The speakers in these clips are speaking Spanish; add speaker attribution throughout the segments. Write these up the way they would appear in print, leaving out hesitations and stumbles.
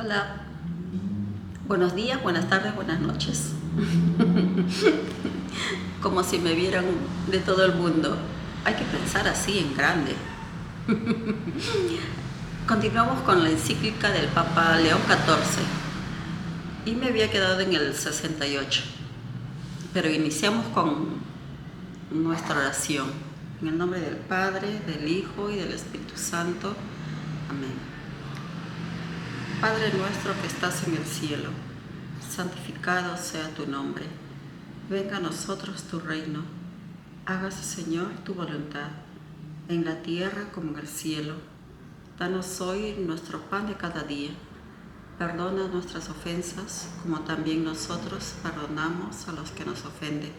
Speaker 1: Hola, buenos días, buenas tardes, buenas noches. Como si me vieran de todo el mundo. Hay que pensar así en grande. Continuamos con la encíclica del Papa León XIV y me había quedado en el 68. Pero iniciamos con nuestra oración. En el nombre del Padre, del Hijo y del Espíritu Santo. Amén. Padre nuestro que estás en el cielo, santificado sea tu nombre. Venga a nosotros tu reino. Hágase, Señor, tu voluntad, en la tierra como en el cielo. Danos hoy nuestro pan de cada día. Perdona nuestras ofensas, como también nosotros perdonamos a los que nos ofenden.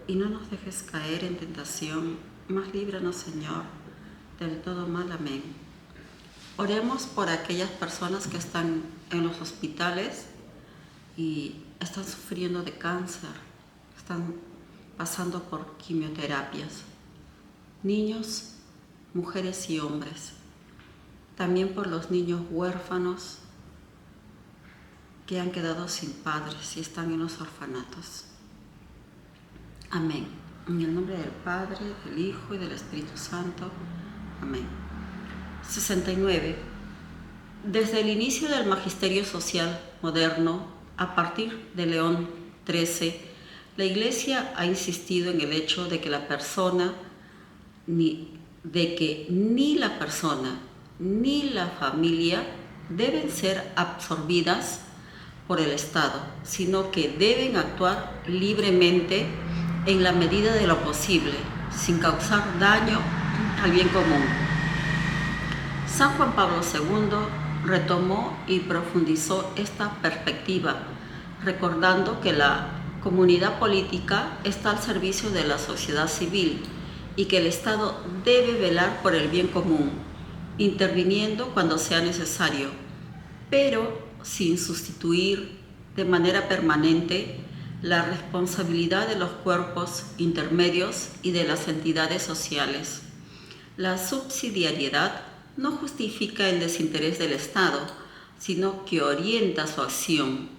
Speaker 1: Y no nos dejes caer en tentación, mas líbranos, Señor, del todo mal. Amén. Oremos por aquellas personas que están en los hospitales y están sufriendo de cáncer, están pasando por quimioterapias. Niños, mujeres y hombres. También por los niños huérfanos que han quedado sin padres y están en los orfanatos. Amén. En el nombre del Padre, del Hijo y del Espíritu Santo. Amén. 69. Desde el inicio del magisterio social moderno, a partir de León XIII, la Iglesia ha insistido en el hecho de que ni la persona ni la familia deben ser absorbidas por el Estado, sino que deben actuar libremente en la medida de lo posible, sin causar daño al bien común. San Juan Pablo II retomó y profundizó esta perspectiva, recordando que la comunidad política está al servicio de la sociedad civil y que el Estado debe velar por el bien común, interviniendo cuando sea necesario, pero sin sustituir de manera permanente la responsabilidad de los cuerpos intermedios y de las entidades sociales. La subsidiariedad no justifica el desinterés del Estado, sino que orienta su acción.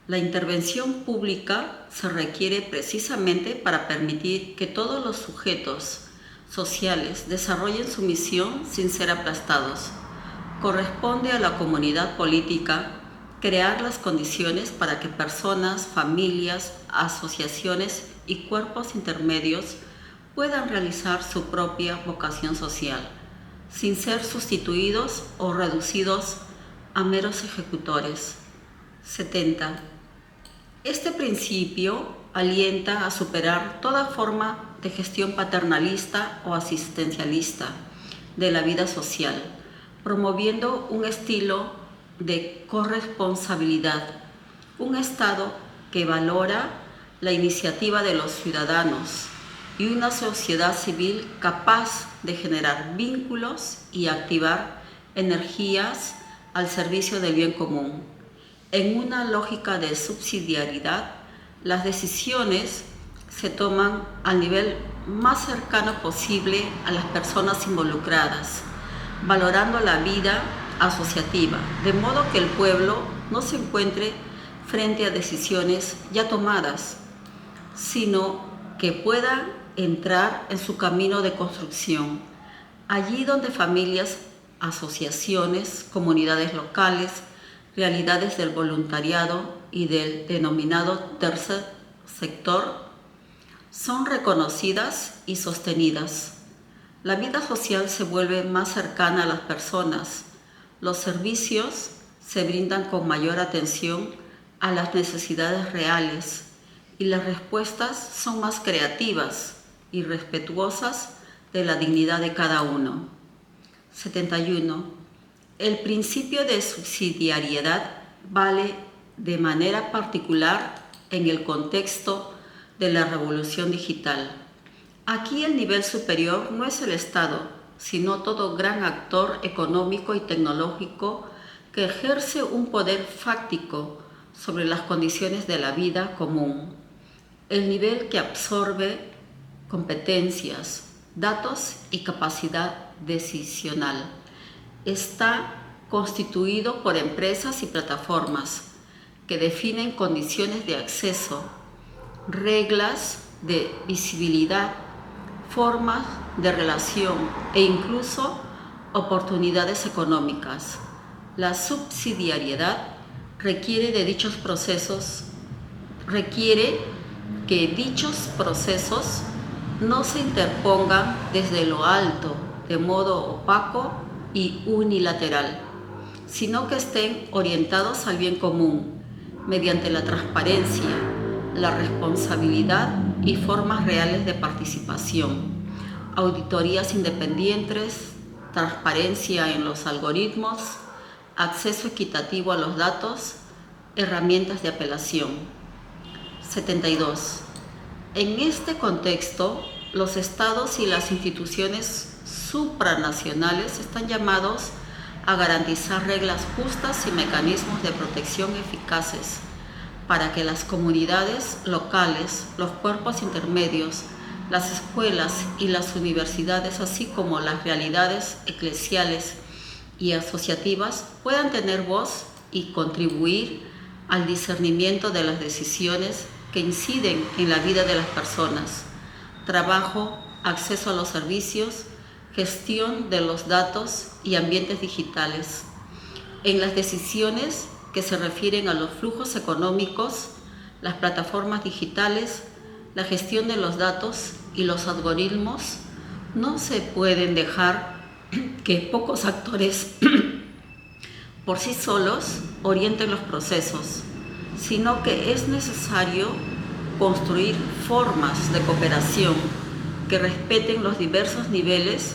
Speaker 1: La intervención pública se requiere precisamente para permitir que todos los sujetos sociales desarrollen su misión sin ser aplastados. Corresponde a la comunidad política crear las condiciones para que personas, familias, asociaciones y cuerpos intermedios puedan realizar su propia vocación social, sin ser sustituidos o reducidos a meros ejecutores. 70. Este principio alienta a superar toda forma de gestión paternalista o asistencialista de la vida social, promoviendo un estilo de corresponsabilidad, un Estado que valora la iniciativa de los ciudadanos y una sociedad civil capaz de generar vínculos y activar energías al servicio del bien común. En una lógica de subsidiariedad, las decisiones se toman al nivel más cercano posible a las personas involucradas, valorando la vida asociativa, de modo que el pueblo no se encuentre frente a decisiones ya tomadas, sino que pueda entrar en su camino de construcción, allí donde familias, asociaciones, comunidades locales, realidades del voluntariado y del denominado tercer sector son reconocidas y sostenidas. La vida social se vuelve más cercana a las personas. Los servicios se brindan con mayor atención a las necesidades reales y las respuestas son más creativas y respetuosas de la dignidad de cada uno. 71. El principio de subsidiariedad vale de manera particular en el contexto de la revolución digital. Aquí el nivel superior no es el Estado, sino todo gran actor económico y tecnológico que ejerce un poder fáctico sobre las condiciones de la vida común. El nivel que absorbe competencias, datos y capacidad decisional está constituido por empresas y plataformas que definen condiciones de acceso, reglas de visibilidad, formas de relación e incluso oportunidades económicas. La subsidiariedad requiere que dichos procesos no se interpongan desde lo alto de modo opaco y unilateral, sino que estén orientados al bien común mediante la transparencia, la responsabilidad y formas reales de participación, auditorías independientes, transparencia en los algoritmos, acceso equitativo a los datos, herramientas de apelación. 72. En este contexto, los estados y las instituciones supranacionales están llamados a garantizar reglas justas y mecanismos de protección eficaces para que las comunidades locales, los cuerpos intermedios, las escuelas y las universidades, así como las realidades eclesiales y asociativas, puedan tener voz y contribuir al discernimiento de las decisiones que inciden en la vida de las personas, trabajo, acceso a los servicios, gestión de los datos y ambientes digitales. En las decisiones que se refieren a los flujos económicos, las plataformas digitales, la gestión de los datos y los algoritmos, no se pueden dejar que pocos actores por sí solos orienten los procesos, sino que es necesario construir formas de cooperación que respeten los diversos niveles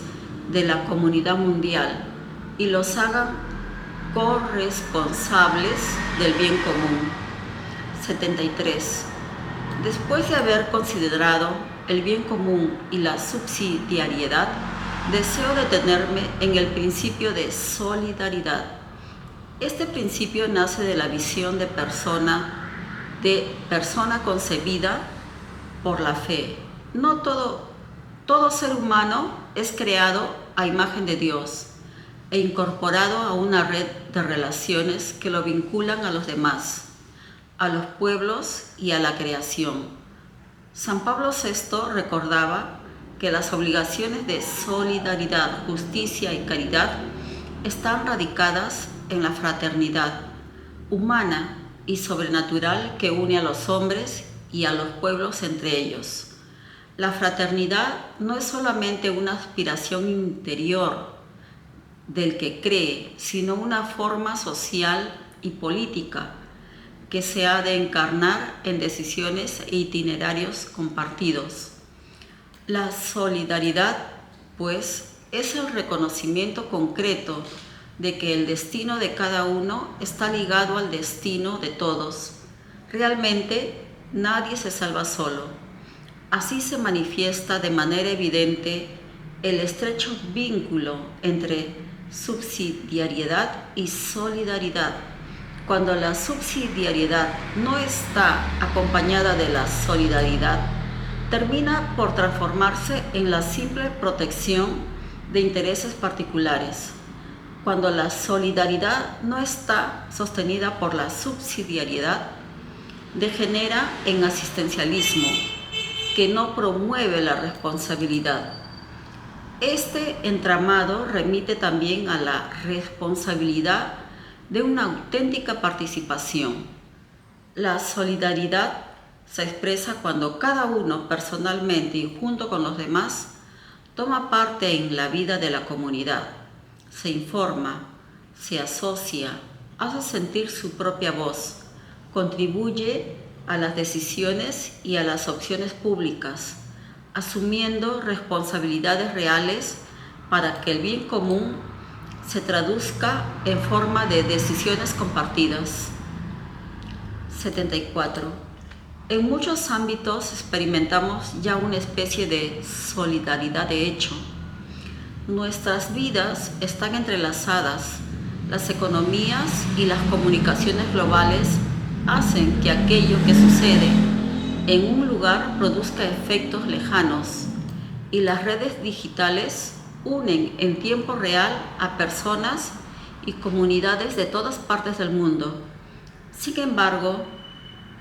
Speaker 1: de la comunidad mundial y los hagan corresponsables del bien común. 73. Después de haber considerado el bien común y la subsidiariedad, deseo detenerme en el principio de solidaridad. Este principio nace de la visión de persona concebida por la fe. No todo ser humano es creado a imagen de Dios e incorporado a una red de relaciones que lo vinculan a los demás, a los pueblos y a la creación. San Pablo VI recordaba que las obligaciones de solidaridad, justicia y caridad están radicadas en la fraternidad humana y sobrenatural que une a los hombres y a los pueblos entre ellos. La fraternidad no es solamente una aspiración interior del que cree, sino una forma social y política que se ha de encarnar en decisiones e itinerarios compartidos. La solidaridad, pues, es el reconocimiento concreto de que el destino de cada uno está ligado al destino de todos. Realmente, nadie se salva solo. Así se manifiesta de manera evidente el estrecho vínculo entre subsidiariedad y solidaridad. Cuando la subsidiariedad no está acompañada de la solidaridad, termina por transformarse en la simple protección de intereses particulares. Cuando la solidaridad no está sostenida por la subsidiariedad, degenera en asistencialismo, que no promueve la responsabilidad. Este entramado remite también a la responsabilidad de una auténtica participación. La solidaridad se expresa cuando cada uno personalmente y junto con los demás toma parte en la vida de la comunidad, se informa, se asocia, hace sentir su propia voz, contribuye a las decisiones y a las opciones públicas, asumiendo responsabilidades reales para que el bien común se traduzca en forma de decisiones compartidas. 74. En muchos ámbitos experimentamos ya una especie de solidaridad de hecho. Nuestras vidas están entrelazadas. Las economías y las comunicaciones globales hacen que aquello que sucede en un lugar produzca efectos lejanos, y las redes digitales unen en tiempo real a personas y comunidades de todas partes del mundo. Sin embargo,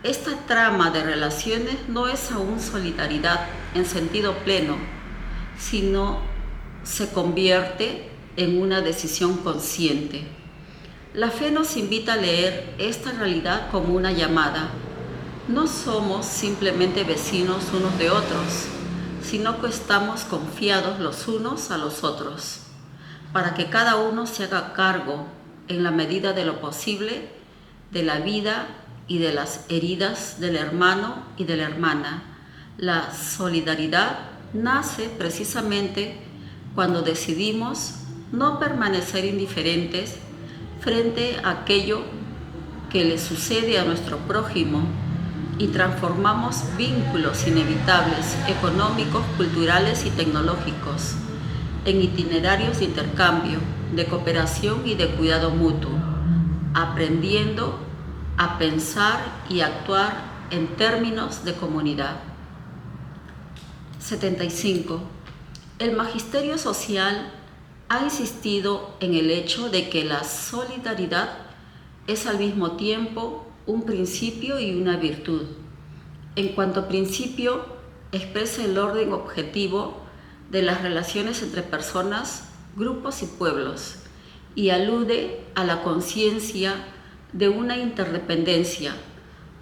Speaker 1: esta trama de relaciones no es aún solidaridad en sentido pleno, sino se convierte en una decisión consciente. La fe nos invita a leer esta realidad como una llamada. No somos simplemente vecinos unos de otros, sino que estamos confiados los unos a los otros, para que cada uno se haga cargo, en la medida de lo posible, de la vida y de las heridas del hermano y de la hermana. La solidaridad nace precisamente cuando decidimos no permanecer indiferentes frente a aquello que le sucede a nuestro prójimo y transformamos vínculos inevitables, económicos, culturales y tecnológicos, en itinerarios de intercambio, de cooperación y de cuidado mutuo, aprendiendo a pensar y actuar en términos de comunidad. 75. El magisterio social ha insistido en el hecho de que la solidaridad es al mismo tiempo un principio y una virtud. En cuanto principio, expresa el orden objetivo de las relaciones entre personas, grupos y pueblos, y alude a la conciencia de una interdependencia,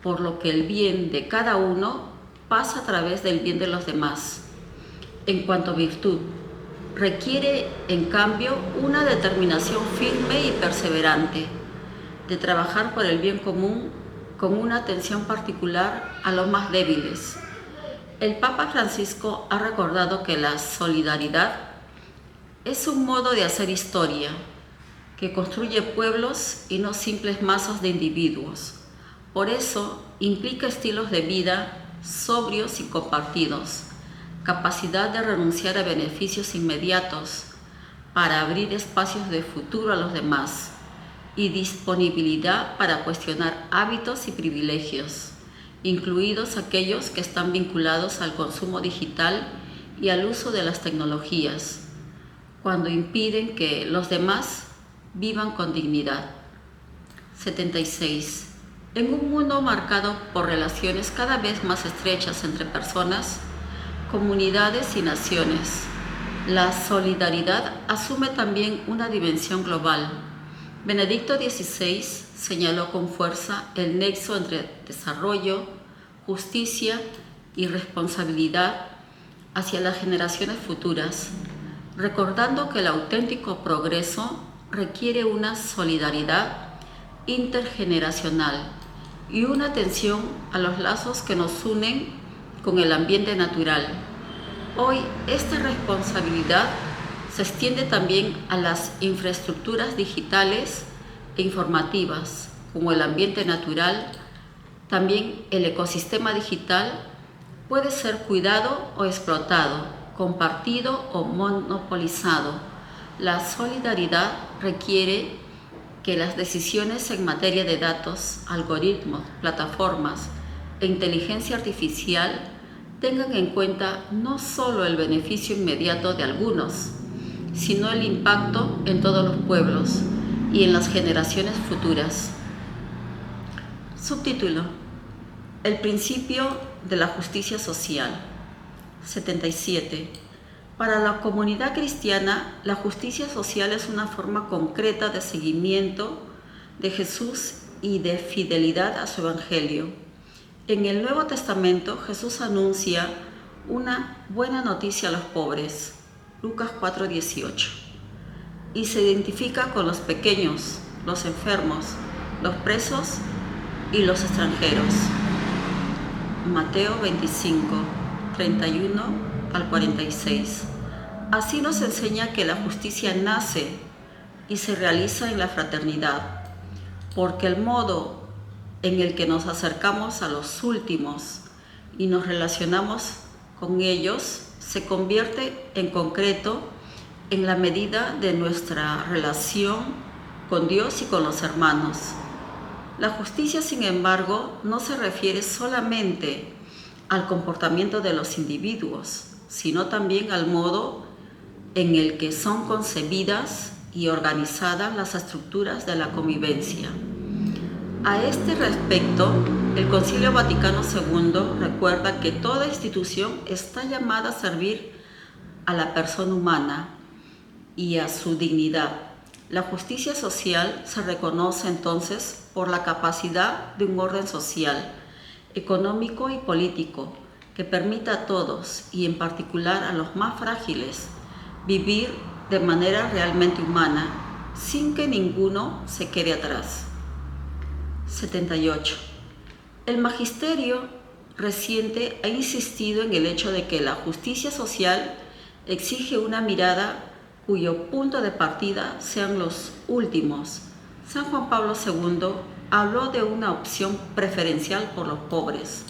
Speaker 1: por lo que el bien de cada uno pasa a través del bien de los demás. En cuanto a virtud, requiere en cambio una determinación firme y perseverante de trabajar por el bien común con una atención particular a los más débiles. El Papa Francisco ha recordado que la solidaridad es un modo de hacer historia que construye pueblos y no simples masas de individuos. Por eso implica estilos de vida sobrios y compartidos, capacidad de renunciar a beneficios inmediatos para abrir espacios de futuro a los demás y disponibilidad para cuestionar hábitos y privilegios, incluidos aquellos que están vinculados al consumo digital y al uso de las tecnologías, cuando impiden que los demás vivan con dignidad. 76. En un mundo marcado por relaciones cada vez más estrechas entre personas, comunidades y naciones, la solidaridad asume también una dimensión global. Benedicto XVI señaló con fuerza el nexo entre desarrollo, justicia y responsabilidad hacia las generaciones futuras, recordando que el auténtico progreso requiere una solidaridad intergeneracional y una atención a los lazos que nos unen con el ambiente natural. Hoy esta responsabilidad se extiende también a las infraestructuras digitales e informativas, como el ambiente natural. También el ecosistema digital puede ser cuidado o explotado, compartido o monopolizado. La solidaridad requiere que las decisiones en materia de datos, algoritmos, plataformas e inteligencia artificial tengan en cuenta no solo el beneficio inmediato de algunos, sino el impacto en todos los pueblos y en las generaciones futuras. Subtítulo: El principio de la justicia social. 77. Para la comunidad cristiana, la justicia social es una forma concreta de seguimiento de Jesús y de fidelidad a su Evangelio. En el Nuevo Testamento, Jesús anuncia una buena noticia a los pobres, Lucas 4:18, y se identifica con los pequeños, los enfermos, los presos y los extranjeros. Mateo 25:31 al 46. Así nos enseña que la justicia nace y se realiza en la fraternidad, porque el modo en el que nos acercamos a los últimos y nos relacionamos con ellos se convierte en concreto en la medida de nuestra relación con Dios y con los hermanos. La justicia, sin embargo, no se refiere solamente al comportamiento de los individuos, sino también al modo en el que son concebidas y organizadas las estructuras de la convivencia. A este respecto, el Concilio Vaticano II recuerda que toda institución está llamada a servir a la persona humana y a su dignidad. La justicia social se reconoce entonces por la capacidad de un orden social, económico y político que permita a todos, y en particular a los más frágiles, vivir de manera realmente humana, sin que ninguno se quede atrás. 78. El magisterio reciente ha insistido en el hecho de que la justicia social exige una mirada cuyo punto de partida sean los últimos. San Juan Pablo II habló de una opción preferencial por los pobres,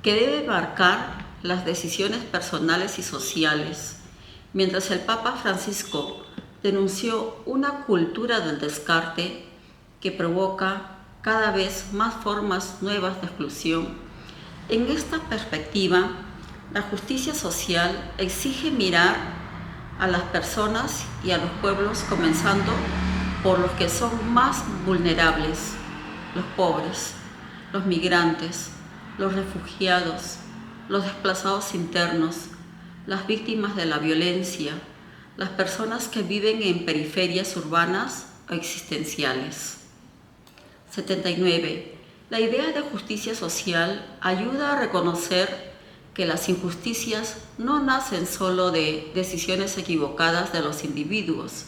Speaker 1: que debe marcar las decisiones personales y sociales, mientras el Papa Francisco denunció una cultura del descarte que provoca cada vez más formas nuevas de exclusión. En esta perspectiva, la justicia social exige mirar a las personas y a los pueblos, comenzando por los que son más vulnerables: los pobres, los migrantes, los refugiados, los desplazados internos, las víctimas de la violencia, las personas que viven en periferias urbanas o existenciales. 79. La idea de justicia social ayuda a reconocer que las injusticias no nacen solo de decisiones equivocadas de los individuos,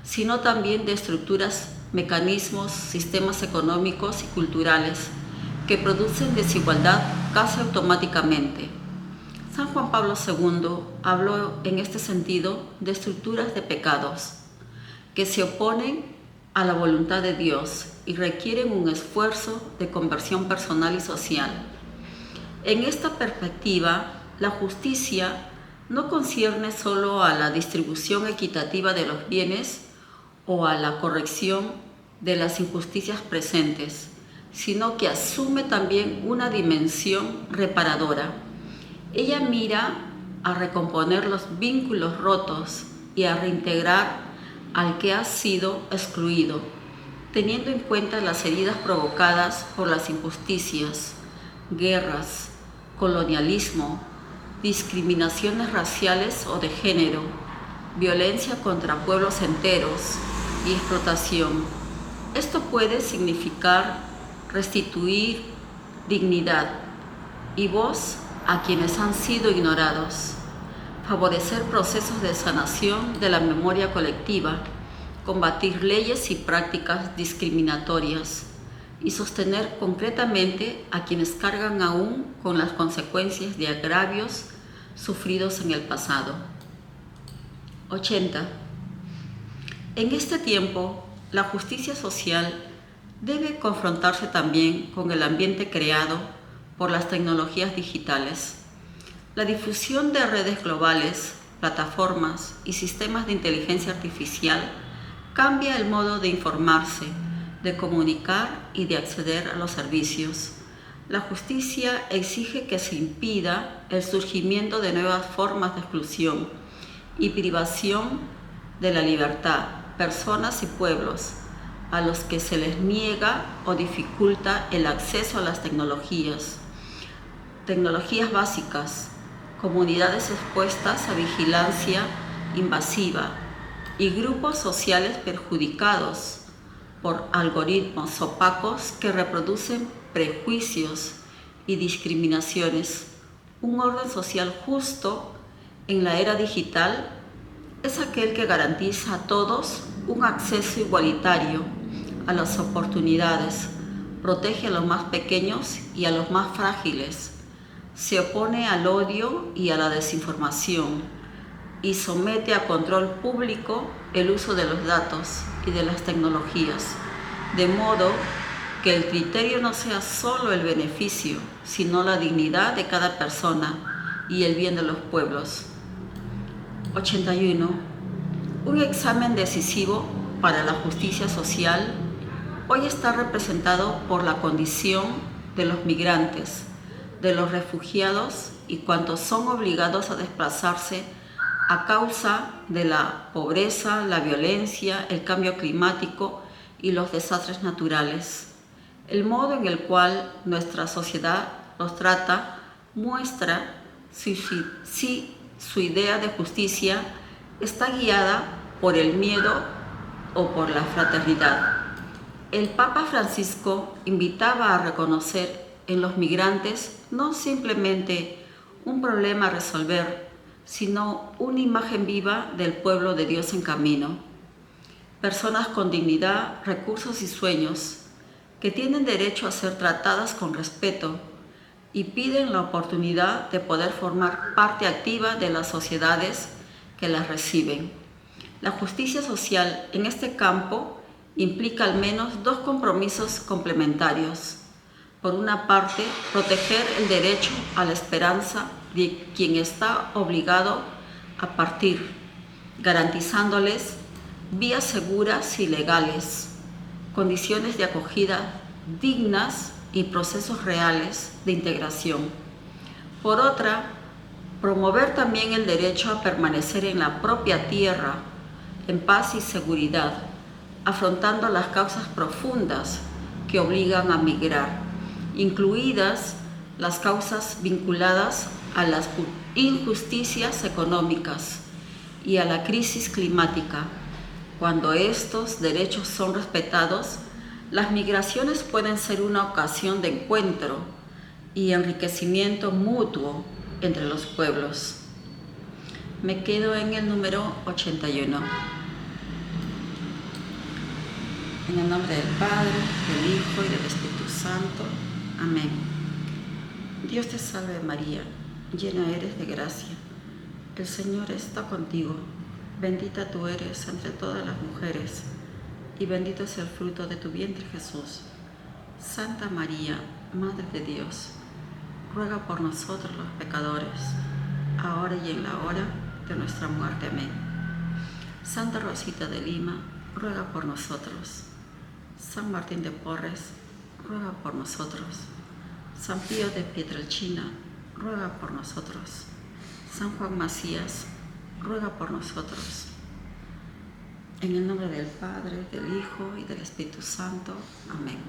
Speaker 1: sino también de estructuras, mecanismos, sistemas económicos y culturales que producen desigualdad casi automáticamente. San Juan Pablo II habló en este sentido de estructuras de pecados que se oponen a la voluntad de Dios y requieren un esfuerzo de conversión personal y social. En esta perspectiva, la justicia no concierne solo a la distribución equitativa de los bienes o a la corrección de las injusticias presentes, sino que asume también una dimensión reparadora. Ella mira a recomponer los vínculos rotos y a reintegrar al que ha sido excluido, teniendo en cuenta las heridas provocadas por las injusticias, guerras, colonialismo, discriminaciones raciales o de género, violencia contra pueblos enteros y explotación. Esto puede significar restituir dignidad y voz a quienes han sido ignorados, favorecer procesos de sanación de la memoria colectiva, combatir leyes y prácticas discriminatorias y sostener concretamente a quienes cargan aún con las consecuencias de agravios sufridos en el pasado. 80. En este tiempo, la justicia social debe confrontarse también con el ambiente creado por las tecnologías digitales. La difusión de redes globales, plataformas y sistemas de inteligencia artificial cambia el modo de informarse, de comunicar y de acceder a los servicios. La justicia exige que se impida el surgimiento de nuevas formas de exclusión y privación de la libertad, personas y pueblos a los que se les niega o dificulta el acceso a las tecnologías básicas, comunidades expuestas a vigilancia invasiva y grupos sociales perjudicados por algoritmos opacos que reproducen prejuicios y discriminaciones. Un orden social justo en la era digital es aquel que garantiza a todos un acceso igualitario a las oportunidades, protege a los más pequeños y a los más frágiles, se opone al odio y a la desinformación y somete a control público el uso de los datos y de las tecnologías, de modo que el criterio no sea solo el beneficio, sino la dignidad de cada persona y el bien de los pueblos. 81. Un examen decisivo para la justicia social hoy está representado por la condición de los migrantes, de los refugiados y cuantos son obligados a desplazarse a causa de la pobreza, la violencia, el cambio climático y los desastres naturales. El modo en el cual nuestra sociedad los trata muestra si su idea de justicia está guiada por el miedo o por la fraternidad. El Papa Francisco invitaba a reconocer en los migrantes no simplemente un problema a resolver, sino una imagen viva del pueblo de Dios en camino. Personas con dignidad, recursos y sueños, que tienen derecho a ser tratadas con respeto y piden la oportunidad de poder formar parte activa de las sociedades que las reciben. La justicia social en este campo implica al menos dos compromisos complementarios. Por una parte, proteger el derecho a la esperanza de quien está obligado a partir, garantizándoles vías seguras y legales, condiciones de acogida dignas y procesos reales de integración. Por otra, promover también el derecho a permanecer en la propia tierra, en paz y seguridad, afrontando las causas profundas que obligan a migrar, incluidas las causas vinculadas a las injusticias económicas y a la crisis climática. Cuando estos derechos son respetados, las migraciones pueden ser una ocasión de encuentro y enriquecimiento mutuo entre los pueblos. Me quedo en el número 81. En el nombre del Padre, del Hijo y del Espíritu Santo. Amén. Dios te salve María, llena eres de gracia. El Señor está contigo. Bendita tú eres entre todas las mujeres, y bendito es el fruto de tu vientre Jesús. Santa María, Madre de Dios, ruega por nosotros los pecadores, ahora y en la hora de nuestra muerte. Amén. Santa Rosita de Lima, ruega por nosotros. San Martín de Porres, ruega por nosotros. San Pío de Pietrelcina, ruega por nosotros. San Juan Macías, ruega por nosotros. En el nombre del Padre, del Hijo y del Espíritu Santo. Amén.